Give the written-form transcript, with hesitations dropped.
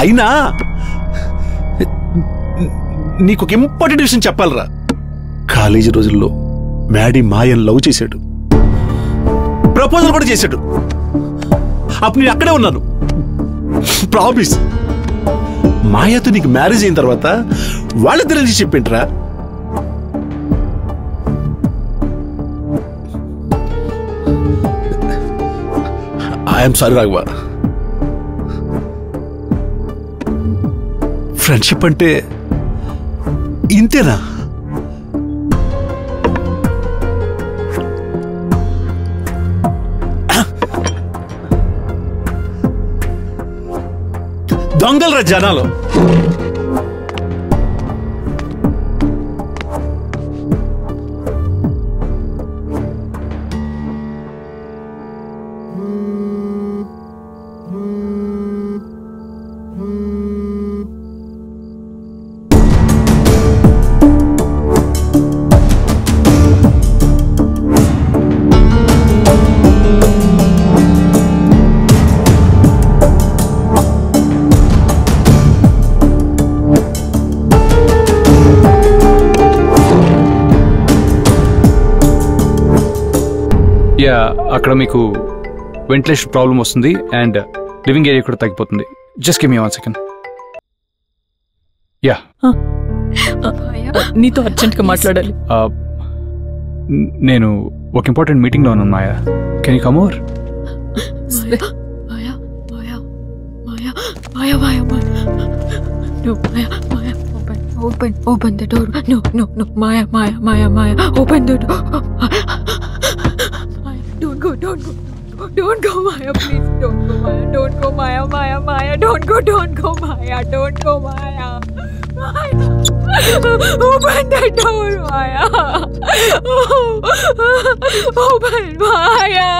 అయినా నీకు ఒక ఇంపార్టెంట్ విషయం చెప్పాలరా. కాలేజీ రోజుల్లో మ్యాడీ మాయన్ లవ్ చేశాడు, ప్రపోజల్ కూడా చేశాడు. అప్పుడు నేను అక్కడే ఉన్నాను. ప్రామిస్, మాయతో నీకు మ్యారేజ్ అయిన తర్వాత వాళ్ళిద్దరి నుంచి చెప్పింట్రా. I'm sorry Raghava. ఫ్రెండ్షిప్ అంటే ఇంతేనా? దొంగలరా జనాలు. అక్కడ మీకు వెంటిలేషన్ ప్రాబ్లం వస్తుంది అండ్ లివింగ్ ఏరియా కూడా తగ్గిపోతుంది. Just give me 1 second. Yeah, నీతో అర్జెంట్గా మాట్లాడాలి. నేను ఒక ఇంపార్టెంట్ మీటింగ్లో ఉన్నాను Maya. Can you come over? Open the door. No, Maya, open the door. Don't go, Maya, please. Don't go, Maya. Don't go, Maya. Don't go, Maya. Don't go, Maya. Open the door, Maya. Open, Maya.